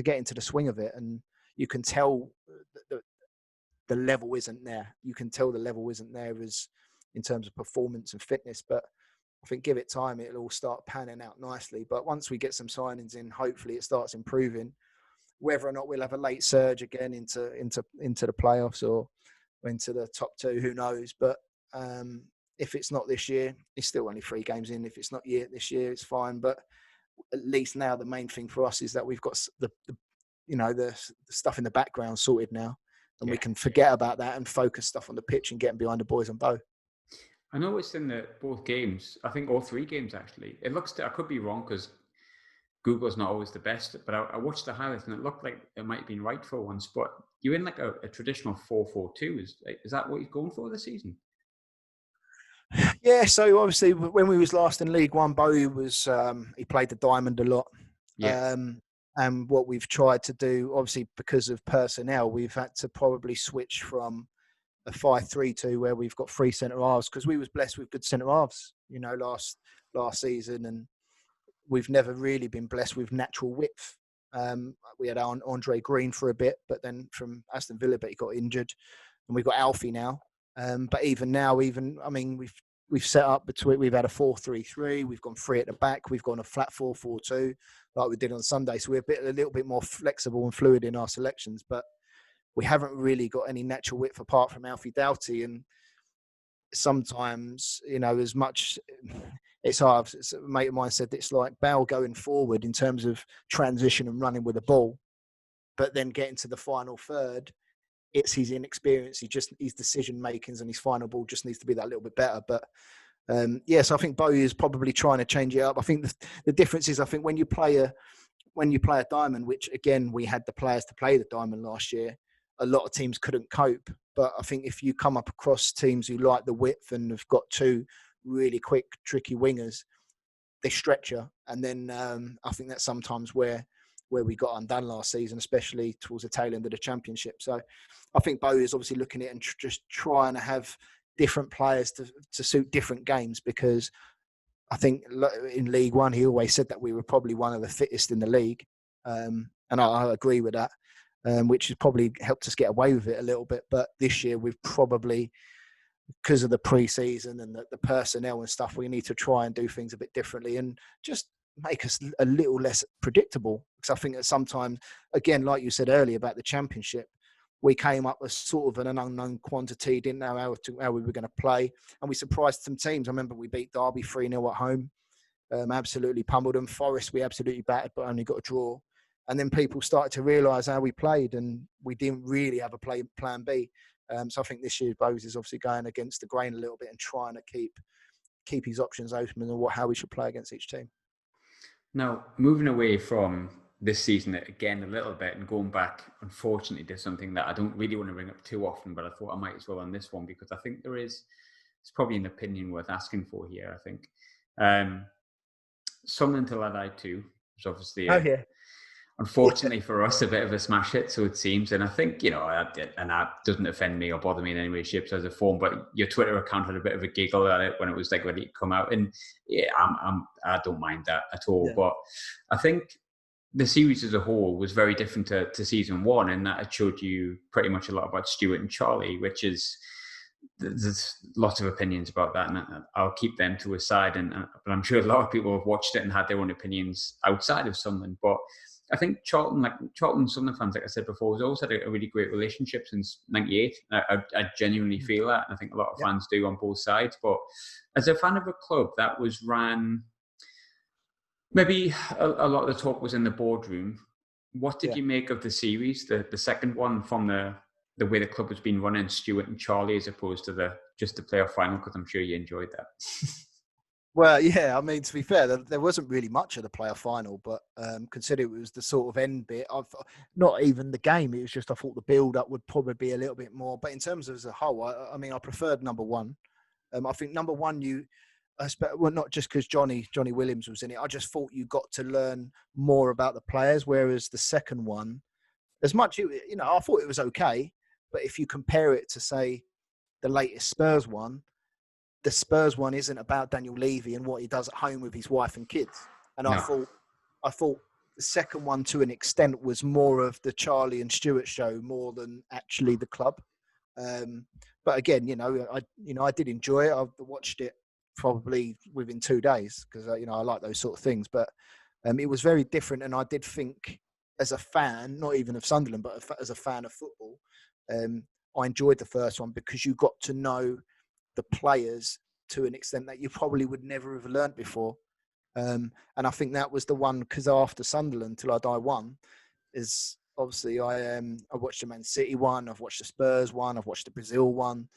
Speaker 2: get into the swing of it. And you can tell the level isn't there. You can tell the level isn't there as in terms of performance and fitness. But I think give it time, it'll all start panning out nicely. But once we get some signings in, hopefully it starts improving. Whether or not we'll have a late surge again into the playoffs or into the top 2, who knows? But if it's not this year, it's still only 3 games in. If it's not this year, it's fine. But at least now the main thing for us is that we've got the stuff in the background sorted now, and we can forget about that and focus stuff on the pitch and getting behind the boys on both.
Speaker 1: I noticed in both games, I think all 3 games actually, it looks, I could be wrong because Google's not always the best, but I watched the highlights and it looked like it might have been right for once, but you're in like a traditional 4-4-2. Is that what you're going for this season?
Speaker 2: Yeah, so obviously when we was last in League One, Bowie was, he played the diamond a lot.
Speaker 1: Yeah.
Speaker 2: And what we've tried to do, obviously because of personnel, we've had to probably switch from a 5-3-2 where we've got 3 centre halves, because we was blessed with good centre halves, last season, and we've never really been blessed with natural width. We had Andre Green for a bit, but then from Aston Villa, but he got injured, and we've got Alfie now. But even now, we've set up between, we've had a 4-3-3, we've gone 3 at the back, we've gone a flat 4-4-2 like we did on Sunday. So we're a little bit more flexible and fluid in our selections, but we haven't really got any natural width apart from Alfie Doughty. And sometimes, as much, it's hard. A mate of mine said it's like Bale going forward in terms of transition and running with the ball, but then getting to the final third, it's his inexperience. His decision makings and his final ball just needs to be that little bit better. But so I think Bowie is probably trying to change it up. I think the difference is, I think when you play a diamond, which again we had the players to play the diamond last year, a lot of teams couldn't cope. But I think if you come up across teams who like the width and have got 2 really quick, tricky wingers, they stretch you. And then I think that's sometimes where we got undone last season, especially towards the tail end of the Championship. So I think Bowie is obviously looking at it and just trying to have different players to suit different games, because I think in League One, he always said that we were probably one of the fittest in the league. And I agree with that, which has probably helped us get away with it a little bit. But this year, we've probably, because of the pre-season and the personnel and stuff, we need to try and do things a bit differently and just make us a little less predictable. Because I think that sometimes, again, like you said earlier about the Championship, we came up as sort of an unknown quantity, didn't know how we were going to play, and we surprised some teams. I remember we beat Derby 3-0 at home, absolutely pummeled them. Forest we absolutely battered, but only got a draw. And then people started to realise how we played, and we didn't really have a plan B. So I think this year Bowes is obviously going against the grain a little bit and trying to keep his options open and how we should play against each team.
Speaker 1: Now, moving away from this season again a little bit and going back, unfortunately, to something that I don't really want to bring up too often, but I thought I might as well on this one, because I think it's probably an opinion worth asking for here, I think. Sunderland to Allied 2 was obviously unfortunately for us, a bit of a smash hit, so it seems. And I think, and that doesn't offend me or bother me in any way, shape, or form, but your Twitter account had a bit of a giggle at it when it was like ready to come out. And yeah, I don't mind that at all. Yeah. But I think the series as a whole was very different to season 1, and that it showed you pretty much a lot about Stuart and Charlie, which is, there's lots of opinions about that, and I'll keep them to a side. But I'm sure a lot of people have watched it and had their own opinions outside of Sunderland. But I think Charlton Sunderland fans, like I said before, has always had a really great relationship since '98. I genuinely feel that, and I think a lot of fans do on both sides. But as a fan of a club that was ran, maybe a lot of the talk was in the boardroom. What did you make of the series, the second one, from the way the club has been running, Stuart and Charlie, as opposed to just the playoff final? Because I'm sure you enjoyed that.
Speaker 2: Well, yeah, I mean, to be fair, there wasn't really much of the playoff final, but consider it was the sort of end bit. Not even the game, it was just I thought the build-up would probably be a little bit more. But in terms of as a whole, I preferred number 1. I think number 1, not just because Jonny Williams was in it, I just thought you got to learn more about the players, whereas the second one, as much, I thought it was okay, But if you compare it to, say, the latest Spurs one, the Spurs one isn't about Daniel Levy and what he does at home with his wife and kids. And
Speaker 1: No.
Speaker 2: I thought the second one, to an extent, was more of the Charlie and Stuart show more than actually the club. But again, I did enjoy it. I watched it probably within 2 days because I like those sort of things. But it was very different, and I did think, as a fan, not even of Sunderland, but as a fan of football, I enjoyed the first one because you got to know the players to an extent that you probably would never have learnt before. And I think that was the one, because after Sunderland, Till I Die one, is obviously I watched the Man City one, I've watched the Spurs one, I've watched the Brazil one,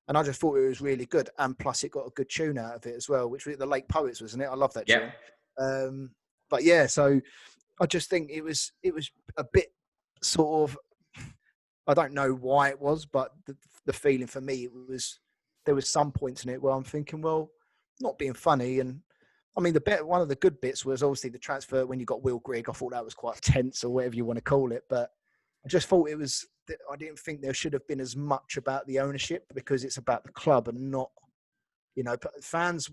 Speaker 2: and I just thought it was really good. And plus, it got a good tune out of it as well, which was the Lake Poets, wasn't it? I love that tune. But yeah, so I just think it was a bit sort of, I don't know why it was, but the feeling for me, there was some points in it where I'm thinking, well, not being funny. And I mean, one of the good bits was obviously the transfer when you got Will Grigg. I thought that was quite tense, or whatever you want to call it. But I just thought I didn't think there should have been as much about the ownership, because it's about the club and not, fans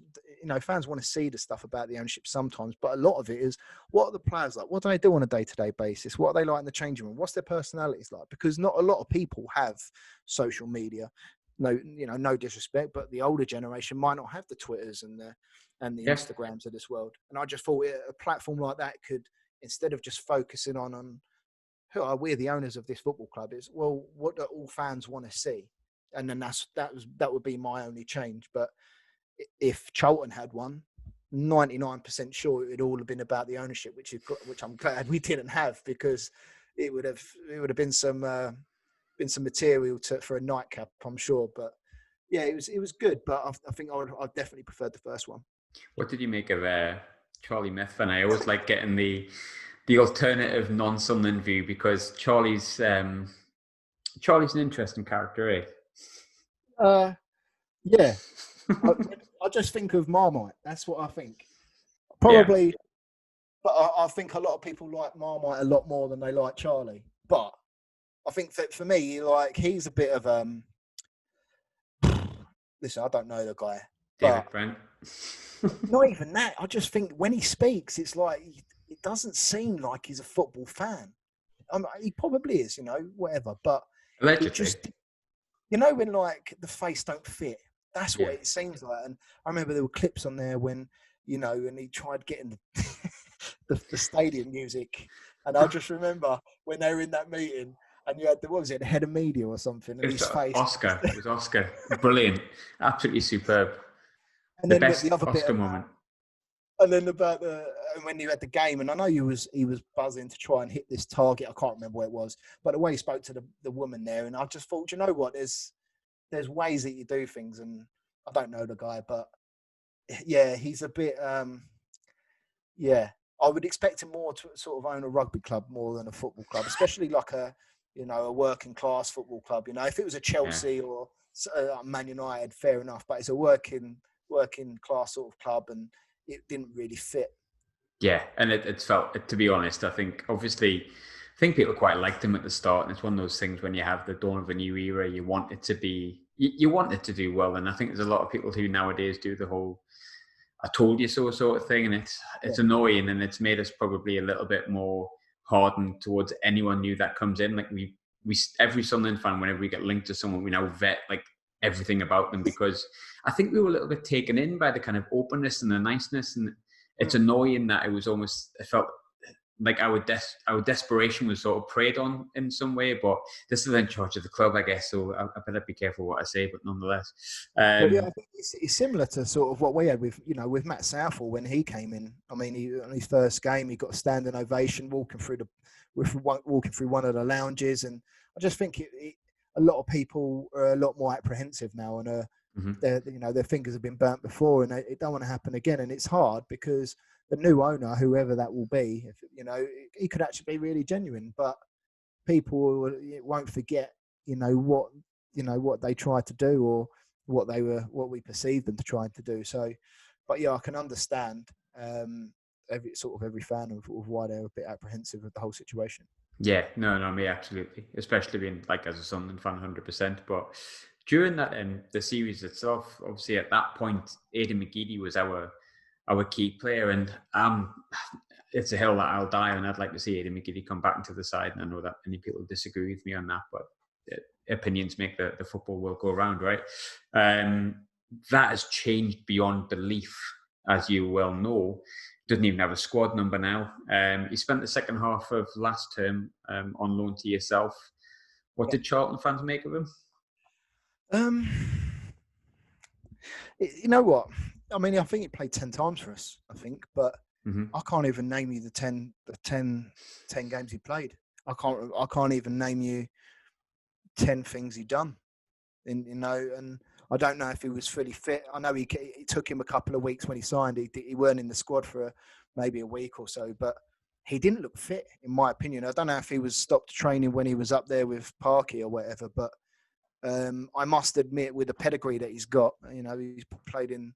Speaker 2: want to see the stuff about the ownership sometimes, but a lot of it is, what are the players like? What do they do on a day-to-day basis? What are they like in the changing room? What's their personalities like? Because not a lot of people have social media. No disrespect, but the older generation might not have the Twitters and the Instagrams of this world. And I just thought a platform like that could, instead of just focusing on who are we, the owners of this football club, is, well, what do all fans want to see? And then that would be my only change. But if Charlton had one, 99% sure it would all have been about the ownership, which I'm glad we didn't have, because it would have been some material for a nightcap, I'm sure. But yeah, it was good, but I think I definitely preferred the first one.
Speaker 1: What did you make of Charlie Methven? I always like getting the alternative non-Sunderland view, because Charlie's an interesting character, eh?
Speaker 2: Yeah. I just think of Marmite. That's what I think. Probably, yeah. But I think a lot of people like Marmite a lot more than they like Charlie. But I think that for me, he's a bit of listen, I don't know the guy.
Speaker 1: David Brent.
Speaker 2: Not even that. I just think when he speaks, it's like it doesn't seem like he's a football fan. He probably is, whatever. But
Speaker 1: allegedly,
Speaker 2: it just, when the face don't fit. That's what it seems like. And I remember there were clips on there when, and he tried getting the stadium music. And I just remember when they were in that meeting, and you had the head of media or something, and his face.
Speaker 1: Oscar. It was Oscar. Brilliant. Absolutely superb.
Speaker 2: And
Speaker 1: the
Speaker 2: then
Speaker 1: best
Speaker 2: the other
Speaker 1: Oscar
Speaker 2: bit
Speaker 1: moment.
Speaker 2: And then when you had the game, and I know he was buzzing to try and hit this target. I can't remember what it was, but the way he spoke to the woman there, and I just thought, you know what, there's ways that you do things, and I don't know the guy, but yeah, he's a bit, I would expect him more to sort of own a rugby club more than a football club, especially like a working class football club. If it was a Chelsea or Man United, fair enough, but it's a working class sort of club, and it didn't really fit.
Speaker 1: Yeah, and it's felt, to be honest, I think people quite liked him at the start, and it's one of those things when you have the dawn of a new era, you want it to be, you want it to do well, and I think there's a lot of people who nowadays do the whole "I told you so" sort of thing, and it's annoying, and it's made us probably a little bit more hardened towards anyone new that comes in. Like we every Sunderland fan, whenever we get linked to someone, we now vet like everything about them, because I think we were a little bit taken in by the kind of openness and the niceness, and it's annoying that it felt like our desperation was sort of preyed on in some way, but this is in charge of the club, I guess, so I better be careful what I say, but nonetheless.
Speaker 2: I think it's similar to sort of what we had with Matt Southall when he came in. I mean, on his first game, he got a standing ovation walking through one of the lounges, and I just think a lot of people are a lot more apprehensive now, and their fingers have been burnt before, and it don't want to happen again. And it's hard because the new owner, whoever that will be, he could actually be really genuine, but people won't forget, what they tried to do, or what we perceived them to try to do. So, but yeah, I can understand every fan of why they're a bit apprehensive of the whole situation.
Speaker 1: Yeah, no, me absolutely, especially being like as a Sunderland fan, 100%. But during that the series itself, obviously at that point, Aiden McGeady was our key player, and it's a hill that I'll die on. I'd like to see Aiden McGeady come back into the side, and I know that many people disagree with me on that, but opinions make the football world go around, right? That has changed beyond belief, as you well know. Doesn't even have a squad number now. He spent the second half of last term on loan to yourself. What did Charlton fans make of him?
Speaker 2: Um, you know what? I mean, I think he played 10 times for us, I think, but I can't even name you the 10 games he played. I can't even name you 10 things he'd done. And I don't know if he was fully fit. I know it took him a couple of weeks when he signed. He weren't in the squad for maybe a week or so, but he didn't look fit, in my opinion. I don't know if he was stopped training when he was up there with Parky or whatever, but I must admit, with the pedigree that he's got, he's played in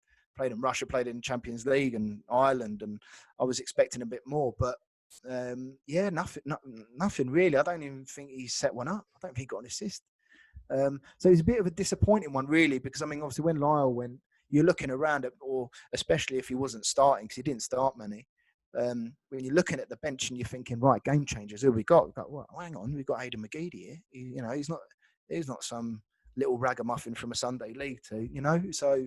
Speaker 2: Russia, played in Champions League and Ireland, and I was expecting a bit more, but nothing really. I don't even think he set one up. I don't think he got an assist. So it's a bit of a disappointing one, really, because I mean, obviously, when Lyle went, you're looking around at, or especially if he wasn't starting, because he didn't start many. When you're looking at the bench and you're thinking, right, game changers, who we got? We've got, well, hang on, we've got Aiden McGeady here. He's not some little ragamuffin from a Sunday league team, So,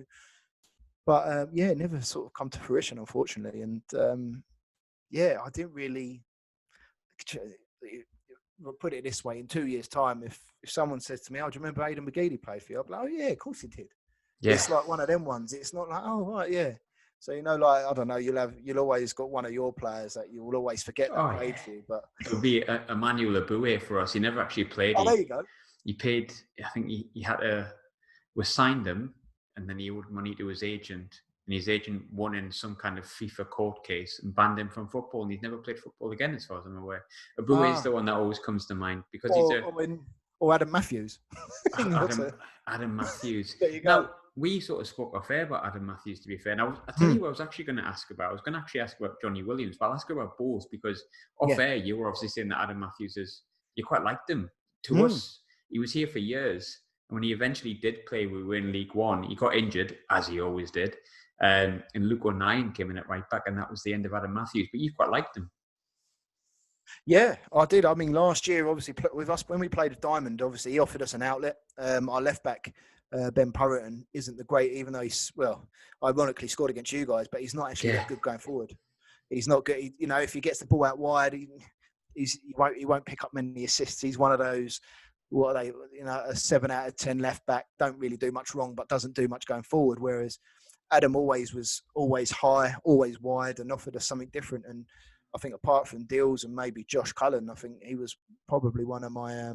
Speaker 2: but it never sort of come to fruition, unfortunately. And I didn't really. We'll put it this way: in 2 years' time, if someone says to me, "Oh, do you remember Aiden McGeady played for you?" I'll be like, "Oh yeah, of course he did." Yeah. It's like one of them ones. It's not like, "Oh right, yeah." So like I don't know, you'll always got one of your players that you will always forget that played for you. But
Speaker 1: it would be Emmanuel Aboué for us. He never actually played.
Speaker 2: Oh, there you go.
Speaker 1: He paid. I think he had to. We signed him, and then he owed money to his agent. And his agent won in some kind of FIFA court case and banned him from football, and he's never played football again, as far as I'm aware. Aboué is the one that always comes to mind because
Speaker 2: or Adam Matthews.
Speaker 1: Adam Matthews.
Speaker 2: There you go.
Speaker 1: Now, we sort of spoke off air about Adam Matthews, to be fair. Now, I'll tell you what I was actually going to ask about. I was going to actually ask about Jonny Williams, but I'll ask about both because off air, you were obviously saying that Adam Matthews you quite liked him. To us, he was here for years. And when he eventually did play, we were in League One. He got injured, as he always did. And Luke O'Nien came in at right back, and that was the end of Adam Matthews. But you quite liked him.
Speaker 2: Yeah, I did. I mean, last year, obviously, with us, when we played at Diamond, obviously, he offered us an outlet. Our left back, Ben Purriton, isn't the great, even though he's, ironically scored against you guys, but he's not actually that good going forward. He's not good. If he gets the ball out wide, he won't pick up many assists. He's one of those, a 7 out of 10 left back, don't really do much wrong, but doesn't do much going forward. Whereas Adam was always high, always wide, and offered us something different. And I think apart from Deals and maybe Josh Cullen, I think he was probably one of my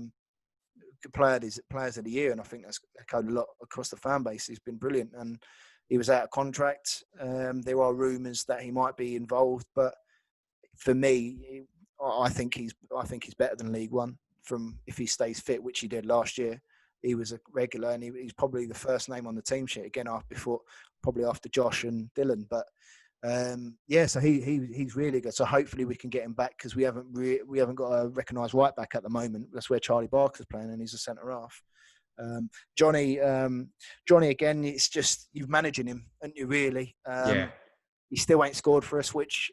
Speaker 2: players of the year. And I think that's echoed a lot across the fan base. He's been brilliant. And he was out of contract. There are rumours that he might be involved. But for me, I think he's better than League One from if he stays fit, which he did last year. He was a regular, and he's probably the first name on the team sheet again probably after Josh and Dylan. But so he's really good. So hopefully we can get him back because we haven't got a recognised right back at the moment. That's where Charlie Barker's playing, and he's a centre half. Jonny again. It's just you're managing him, aren't you? Really. He still ain't scored for us, which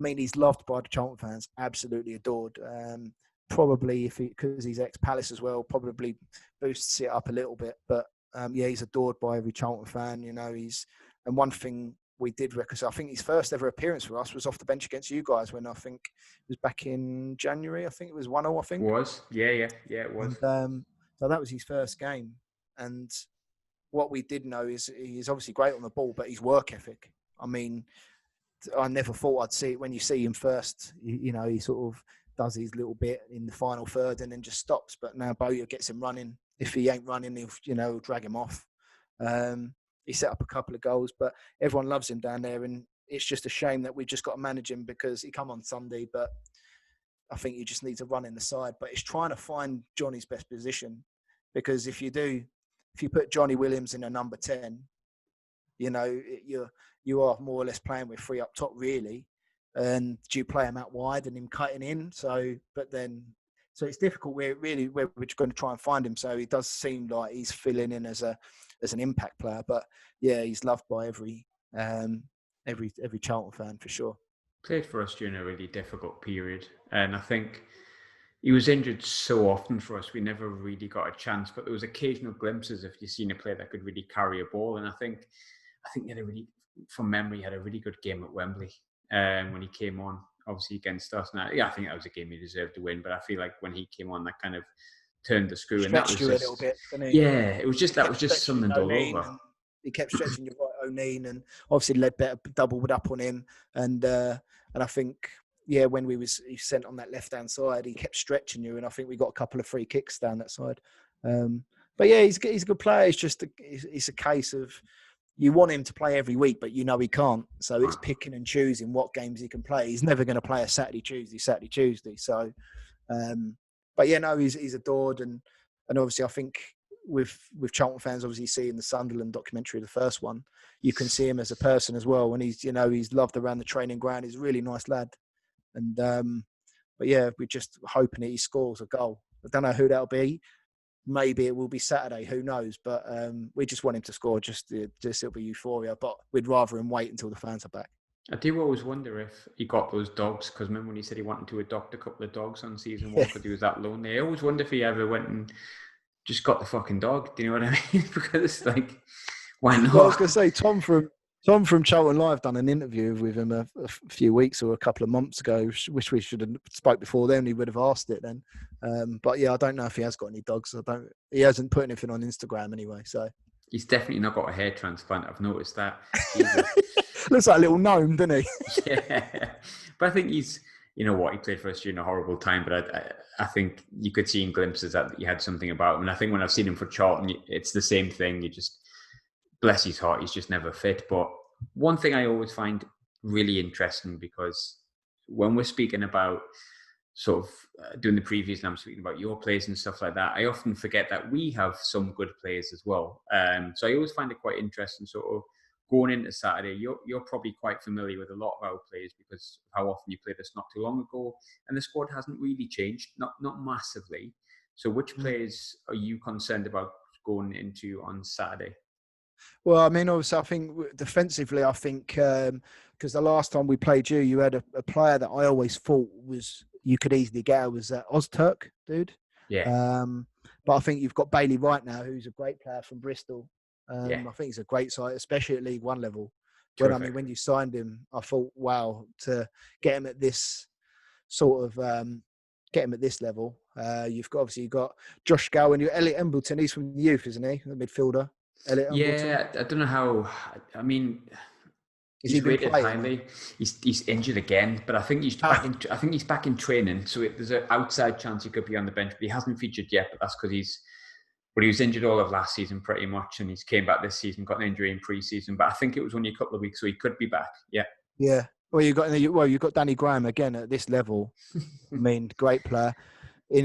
Speaker 2: I mean he's loved by the Charlton fans, absolutely adored. Probably because he's ex-Palace as well, probably boosts it up a little bit. But he's adored by every Charlton fan. And one thing we did reconcile. I think his first ever appearance for us was off the bench against you guys when I think it was back in January. I think it was 1-0. I think
Speaker 1: it was. Yeah, it was.
Speaker 2: And, so that was his first game. And what we did know is he's obviously great on the ball, but his work ethic. I mean, I never thought I'd see it when you see him first. He sort of does his little bit in the final third and then just stops. But now Bowyer gets him running. If he ain't running, he'll drag him off. He set up a couple of goals, but everyone loves him down there. And it's just a shame that we've just got to manage him because he come on Sunday, but I think you just need to run in the side. But it's trying to find Johnny's best position because if you put Jonny Williams in a number 10, you are more or less playing with 3 up top, really. And do you play him out wide and him cutting in? So, but then So it's difficult. We're going to try and find him. So it does seem like he's filling in as an impact player. But yeah, he's loved by every Charlton fan for sure.
Speaker 1: Played for us during a really difficult period, and I think he was injured so often for us. We never really got a chance, but there was occasional glimpses if you've seen a player that could really carry a ball. And I think he had from memory, had a really good game at Wembley when he came on, obviously against us. And I think that was a game he deserved to win. But I feel like when he came on, that kind of turned the screw.
Speaker 2: Stretched
Speaker 1: and that was
Speaker 2: you
Speaker 1: just,
Speaker 2: a little bit, didn't he?
Speaker 1: Yeah, it was just something all over.
Speaker 2: He kept stretching your right O'Neill, and obviously Ledbetter doubled up on him. And I think, yeah, when he sent on that left-hand side, he kept stretching you, and I think we got a couple of free kicks down that side. But yeah, he's a good player. It's just it's a case of you want him to play every week, but you know he can't. So it's picking and choosing what games he can play. He's never going to play a Saturday, Tuesday. So, but yeah, no, he's adored, and obviously I think with Charlton fans, obviously seeing the Sunderland documentary, the first one, you can see him as a person as well. And he's loved around the training ground. He's a really nice lad. And but yeah, we're just hoping that he scores a goal. I don't know who that'll be. Maybe it will be Saturday. Who knows? But we just want him to score. Just it'll be euphoria. But we'd rather him wait until the fans are back.
Speaker 1: I do always wonder if he got those dogs, because remember when he said he wanted to adopt a couple of dogs on season 1 because he was that lonely. I always wonder if he ever went and just got the fucking dog. Do you know what I mean? Because it's like, why not?
Speaker 2: Well, I was going to say, Tom from Charlton Live done an interview with him a few weeks or a couple of months ago. Wish we should have spoke before then. He would have asked it then. But yeah, I don't know if he has got any dogs. He hasn't put anything on Instagram anyway. So
Speaker 1: he's definitely not got a hair transplant. I've noticed that.
Speaker 2: Looks like a little gnome, doesn't he?
Speaker 1: Yeah, but I think he's. You know what? He played for us during a horrible time, but I think you could see in glimpses that he had something about him. And I think when I've seen him for Charlton, it's the same thing. You just, bless his heart, he's just never fit. But one thing I always find really interesting, because when we're speaking about sort of doing the previews and I'm speaking about your players and stuff like that, I often forget that we have some good players as well. So I always find it quite interesting, sort of, going into Saturday, you're probably quite familiar with a lot of our players because of how often you played us not too long ago, and the squad hasn't really changed, not massively. So which players are you concerned about going into on Saturday?
Speaker 2: Well, I mean, obviously, I think defensively, because the last time we played you had a player that I always thought you could easily get out, was that Ozturk dude.
Speaker 1: Yeah.
Speaker 2: But I think you've got Bailey Wright now, who's a great player from Bristol. I think he's a great side, especially at League One level. When you signed him, I thought, wow, to get him at this sort of level. You've got Josh Gowan, Elliot Embleton. He's from the youth, isn't he? The midfielder. Elliot Embleton.
Speaker 1: Yeah, I don't know how. I mean, he's rated highly. He's injured again, but I think he's back in. I think he's back in training. So there's an outside chance he could be on the bench, but he hasn't featured yet. But that's because he was injured all of last season pretty much, and he's came back this season, got an injury in pre-season, but I think it was only a couple of weeks, so he could be back. Yeah.
Speaker 2: Yeah. Well, you've got Danny Graham again at this level. I mean, great player.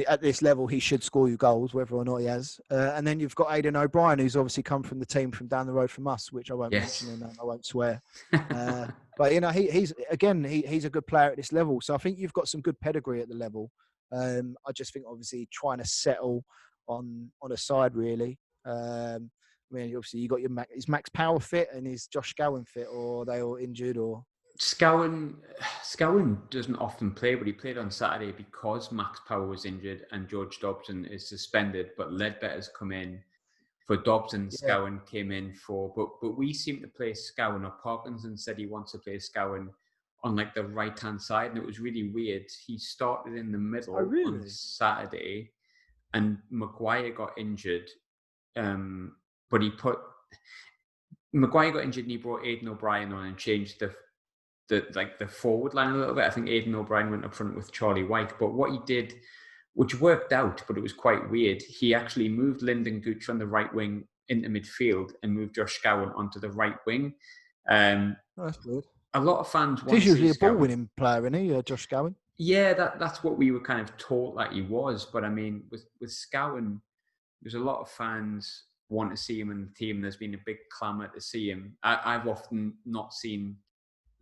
Speaker 2: At this level, he should score you goals, whether or not he has. And then you've got Aiden O'Brien, who's obviously come from the team from down the road from us, which I won't mention and I won't swear. But he's a good player at this level. So I think you've got some good pedigree at the level. I just think obviously trying to settle on a side really. I mean, obviously you got is Max Power fit and is Josh Gowan fit, or are they all injured? Or
Speaker 1: Scowen doesn't often play, but he played on Saturday because Max Power was injured and George Dobson is suspended. But Ledbetter's come in for Dobson. Scowen came in for, but we seem to play Scowen, or Parkinson said he wants to play Scowen on like the right hand side, and it was really weird. He started in the middle on Saturday, and Maguire got injured. But Maguire got injured, and he brought Aiden O'Brien on and changed the forward line a little bit. I think Aiden O'Brien went up front with Charlie White, but what he did, which worked out, but it was quite weird, he actually moved Lyndon Gooch on the right wing into midfield and moved Josh Gowan onto the right wing.
Speaker 2: That's good.
Speaker 1: A lot of fans want
Speaker 2: He's usually a ball-winning player, isn't he, Josh Gowan?
Speaker 1: Yeah, that's what we were kind of taught that he was. But I mean, with Scowen, there's a lot of fans want to see him in the team. There's been a big clamour to see him. I've often not seen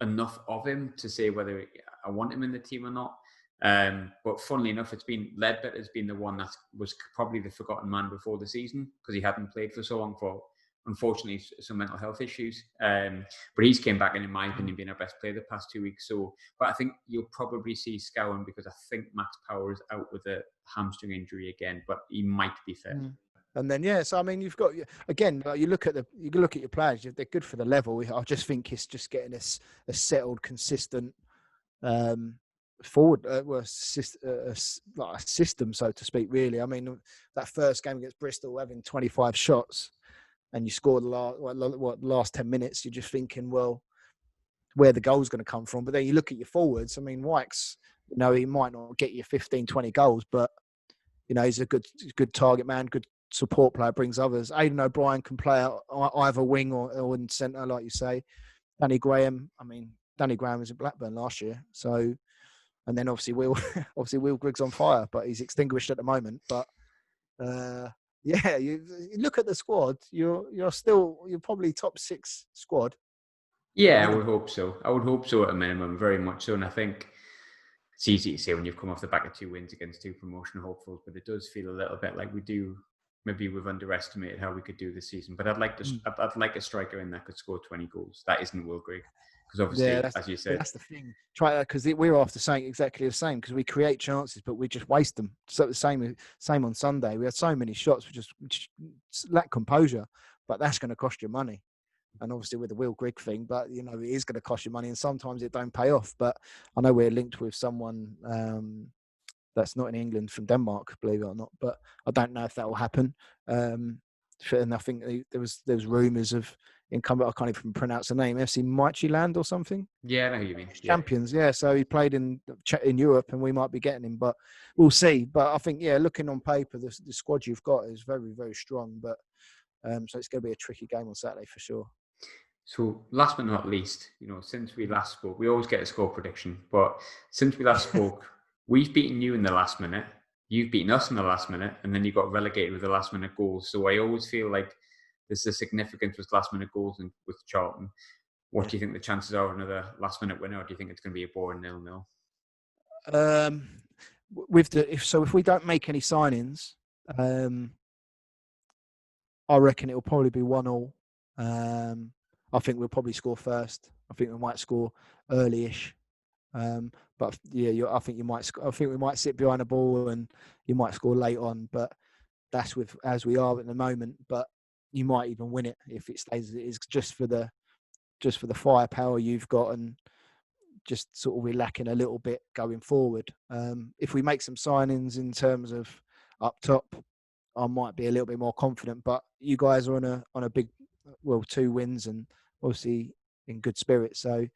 Speaker 1: enough of him to say whether I want him in the team or not. But funnily enough, Ledbetter's been the one that was probably the forgotten man before the season because he hadn't played for so long for, unfortunately, some mental health issues. But he's came back and, in my opinion, been our best player the past 2 weeks. So, but I think you'll probably see Scowen because I think Max Power is out with a hamstring injury again, but he might be fit.
Speaker 2: And then so I mean, you've got again. You look at your players; they're good for the level. I just think it's just getting a settled, consistent forward, like a system, so to speak. Really, I mean, that first game against Bristol, having 25 shots, and you score the last 10 minutes, you're just thinking, well, where the goal's going to come from. But then you look at your forwards. I mean, Wyke's, he might not get you 15, 20 goals, but he's a good target man, good support player, brings others. Aidan O'Brien can play either wing or in centre, like you say. Danny Graham was at Blackburn last year, so. And then obviously Will Griggs on fire, but he's extinguished at the moment. But you look at the squad, you're probably top 6 squad.
Speaker 1: Yeah, I would hope so. At a minimum, very much so. And I think it's easy to say when you've come off the back of 2 wins against 2 promotion hopefuls, but it does feel a little bit like maybe we've underestimated how we could do this season. But I'd like a striker in that could score 20 goals. That isn't Will Grigg. Because obviously, as you said,
Speaker 2: that's the thing. Try that because we're after saying exactly the same. Because we create chances, but we just waste them. So the same on Sunday. We had so many shots, we just lack composure. But that's going to cost you money, and obviously with the Will Grigg thing. But it is going to cost you money, and sometimes it don't pay off. But I know we're linked with someone that's not in England from Denmark, believe it or not. But I don't know if that will happen. And I think there was rumours of incumbent, I can't even pronounce the name, FC Midtjylland or something.
Speaker 1: Yeah, I know who you mean.
Speaker 2: Champions, yeah. So he played in Europe, and we might be getting him, but we'll see. But I think, looking on paper, the squad you've got is very, very strong. But so it's going to be a tricky game on Saturday for sure.
Speaker 1: So last but not least, since we last spoke, we always get a score prediction, but since we last spoke, we've beaten you in the last minute. You've beaten us in the last minute, and then you got relegated with the last minute goals. So I always feel like there's a significance with last minute goals with Charlton. What do you think the chances are of another last minute winner, or do you think it's going to be a boring 0-0?
Speaker 2: If we don't make any signings, I reckon it will probably be 1-1. I think we'll probably score first. I think we might score early-ish. But I think we might sit behind the ball and you might score late on. But that's as we are at the moment. But you might even win it if it stays as it is, just for the firepower you've got, and just sort of we're lacking a little bit going forward. If we make some signings in terms of up top, I might be a little bit more confident. But you guys are on a big, 2 wins and obviously in good spirits. So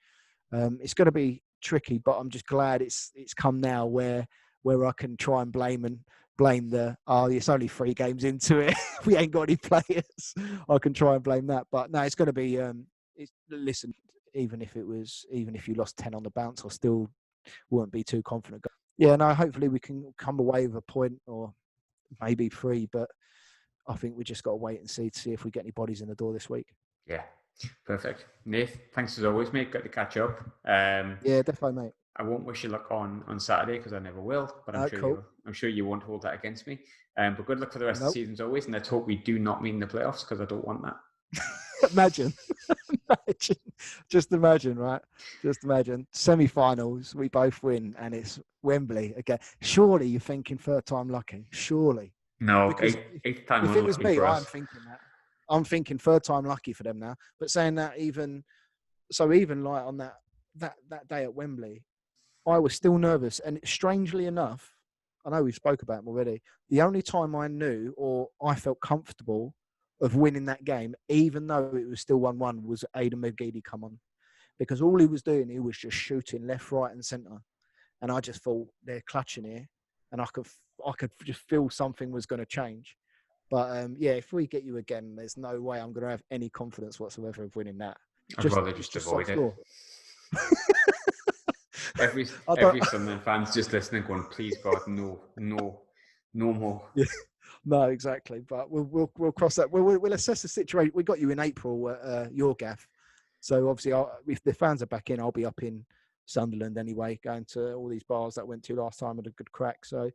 Speaker 2: it's going to be tricky. But I'm just glad it's come now where I can try and blame it's only 3 games into it. We ain't got any players. I can try and blame that. But no, it's going to be. Listen, even if you lost 10 on the bounce, I still wouldn't be too confident. Yeah, no. Hopefully we can come away with a point or maybe 3. But I think we just got to wait and see if we get any bodies in the door this week.
Speaker 1: Yeah, perfect. Nath, thanks as always, mate. Good to catch up.
Speaker 2: Yeah, definitely, mate.
Speaker 1: I won't wish you luck on Saturday because I never will, but I'm sure you won't hold that against me. But good luck for the rest of the season as always, and let's hope we do not mean the playoffs because I don't want that.
Speaker 2: Imagine. Just imagine, right? Just imagine. Semi-finals, we both win, and it's Wembley again. Surely you're thinking 3rd time lucky. Surely.
Speaker 1: No, 8th time.
Speaker 2: If it was me, I'm thinking that. I'm thinking 3rd time lucky for them now. But saying that, even like on that day at Wembley, I was still nervous. And strangely enough, I know we've spoke about him already, the only time I knew or I felt comfortable of winning that game, even though it was still 1-1, was Aiden McGeady come on. Because all he was doing, he was just shooting left, right and centre. And I just thought, they're clutching here. And I could just feel something was going to change. But if we get you again, there's no way I'm going to have any confidence whatsoever of winning that.
Speaker 1: I'd rather just avoid it. Every Sunderland fan's just listening, going, "Please God, no more." Yeah,
Speaker 2: no, exactly. But we'll cross that. We'll assess the situation. We got you in April at your gaff, so obviously, if the fans are back in, I'll be up in Sunderland anyway, going to all these bars that went to last time had a good crack. So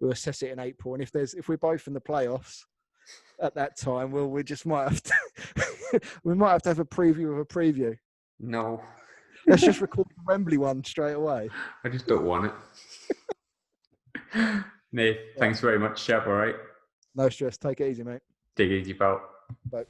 Speaker 2: we'll assess it in April. And if we're both in the playoffs at that time, we just might have to we might have to have a preview of a preview.
Speaker 1: No.
Speaker 2: Let's just record the Wembley one straight away.
Speaker 1: I just don't want it. Nath, thanks very much, chap. All right.
Speaker 2: No stress. Take it easy, mate.
Speaker 1: Take it easy, pal.
Speaker 2: Bye.